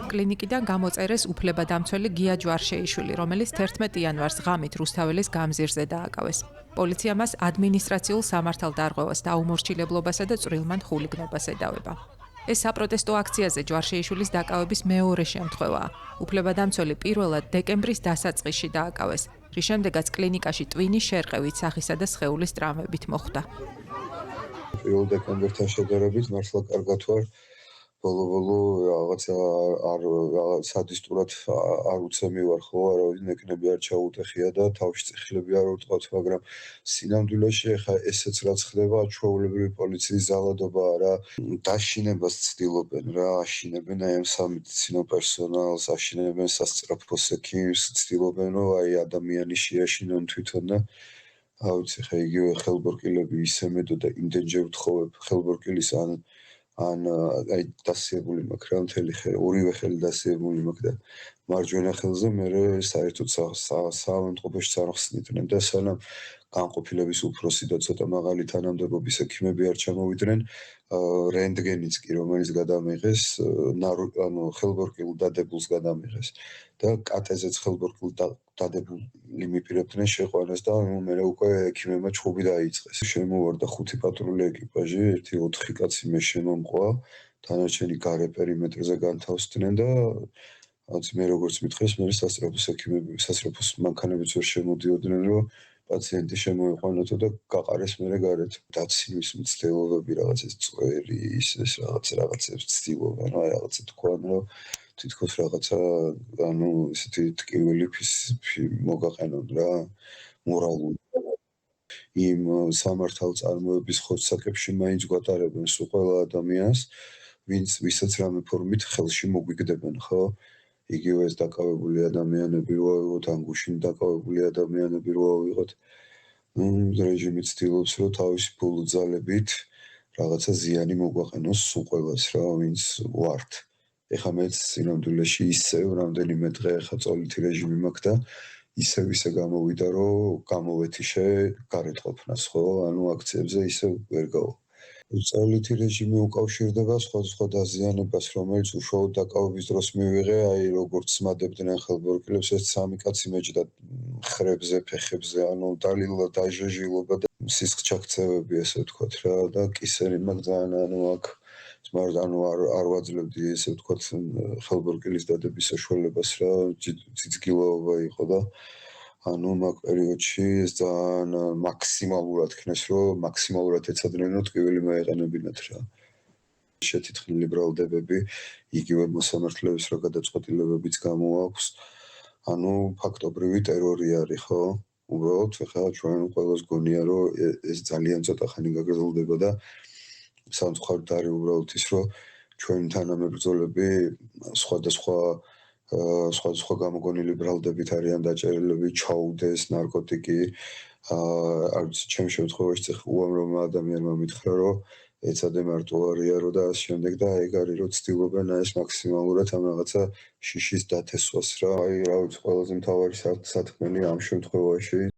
კლინიკიდან გამოწერეს უფლებადამცველი გია ჯვარშეიშვილი, რომელიც 11 იანვარს ღამით რუსთაველის გამზირზე დააკავეს. პოლიცია მას ადმინისტრაციულ სამართალდარღვევას, დაუმორჩილებლობასა და წვრილმან ხულიგნობას ედავება. ეს საპროტესტო აქციაზე ჯვარშეიშვილის დაკავების მეორე შემთხვევაა. უფლებადამცველი პირველად დეკემბრის დასაწყისში დააკავეს, რის შემდეგაც კლინიკაში ტვინის შერყევით, სახისა და სხეულის ტრამვებით მოხვდა. 1 დეკემბერთან შედარებით მართლა კარგად ვარ. ბოლო რაღაცა არ სადისტურად არ უცემივარ ხო, არავინ ეკნები არ ჩაუტეხია და თავში წიხლები არ ვუტყავთ, მაგრამ სინამდვილეში ახლა ესეც რაც ხდება, ჩვეულებრივი პოლიციის ზალადობაა რა. დაშინებას ცდილობენ რა, აშინებენ აი ამ სამედიცინო პერსონალს, აშინებენ სასწრაფო ექიმს, ცდილობენ რომ აი ადამიანი შეაშინონ თვითონ და ავიცი ხა იგივე ხელბორკილები ისემედო და იმდენჯერ ვთხოვებ ხელბორკილის ან აი დასიებული მაქვს რა მთელი ხელი, ორივე ხელი დასიებული მაქვს და მარჯვენა ხელზე მე საერთოდ საავადმყოფოში არ ხსნიდნენ და სანამ განყოფილების უფროსი და ცოტა მაღალი თანამდებობის ექიმები არ ჩამოვიდნენ, რენტგენიც კი რომელიც გადამიღეს, ანუ ხელბორკილ დადებულს გადამიღეს და კატეზეც ხელბორკილ დადებული მიპირებდნენ შეყვანას და მე უკვე ექიმებმა ჩხუბი დაიწყეს. შემოვარდა 5 პატრული ეკიპაჟი, 1-4 კაცი მე შემომყვა, დანარჩენი გარე პერიმეტრზე განთავსდნენ და მე როგორც მითხეს, მე სასწრაფოს მანქანებიც ვერ შემოდიოდნენ, რომ პაციენტი შემოიყვანოთო და გაყარეს მე გარეთ. დაცინის მცდელობები, რაღაც ეს წვერი, ეს რაღაცებს ცდილობენ, აი რაღაცა თქვენ, რომ თითქოს რაღაცა, ანუ ესეთი ტკივილი მოგაყენონ რა, მორალური. იმ სამართალწარმოების ხორცაკებში მაინც გვატარებენ სულ ყველა ადამიანს, ვისაც რამე ფორმით ხელში მოგვიგდებენ, ხო? იგივე ეს დაკავებული ადამიანები რო ავიღოთ, ან გუშინ დაკავებული ადამიანები რო ავიღოთ, რეჟიმი ცდილობს, რომ თავისი ბოლო ძალებით რაღაცა ზიანი მოგვაყენოს სულ ყველას რა, ვინც ვართ. ეხლა მეც სინამდვილეში ისევ რამდენიმე დღე ახლა წოლითი რეჟიმი მაქვს და ისე გამოვიდა, რომ გამოვეთიშე გარეთ ყოფნას, ხო? ანუ აქციებზე ისევ ვერ გავა. წოლითი რეჟიმი უკავშირდება სხვადასხვა დაზიანებას, რომელიც უშუალოდ დაკავების დროს მივიღე, აი როგორც სმადებდნენ ხელბორკილებს, ეს 3 კაცი მეჯდა ხრებზე, ფეხებზე, ანუ დაჟეჟილობა და სისხლჩაქცევები, ესე ვთქვათ რა, და კისერი მაქვს ძალიან, ანუ აქ ანუ არ ვაძლევდი ესე ვთქვათ ხელბორკილის დადების საშუალებას რა, ციცგილაობა იყო და ანუ მაგ პერიოდში ეს ძალიან მაქსიმალურად ქნეს, რომ მაქსიმალურად ეცადნენ, რომ ტკივილი მოეყენებინათ რა. შეთითქმული ბრალდებები, იგივე მოსამართლეების რა გადაწყვეტილებებიც გამოაქვს. ანუ ფაქტობრივი ტერორი არის, ხო? უბრალოდ ხა ჩვენ ყველას გონია, რომ ეს ძალიან ცოტა ხანი გაგრძელდება და სამწუხაროდ არის უბრალოდ ის, რომ ჩვენი თანამებრძოლები სხვადასხვა გამოგონილი ბრალდებით არიან დაჭერილები, ჩაუდეს, ნარკოტიკი. არ ვიცი, ჩემს შემთხვევაში უამრავმა ადამიანმა მითხრა, რომ ეცადე მარტო არიარო და ამ შემდეგ და ეგ არის, რომ ცდილობენ ეს მაქსიმალურად ამ რაღაცა შიშის დათესვას რა. აი, რა ვიცი, ყველაზე მთავარი სათქმელი ამ შემთხვევაში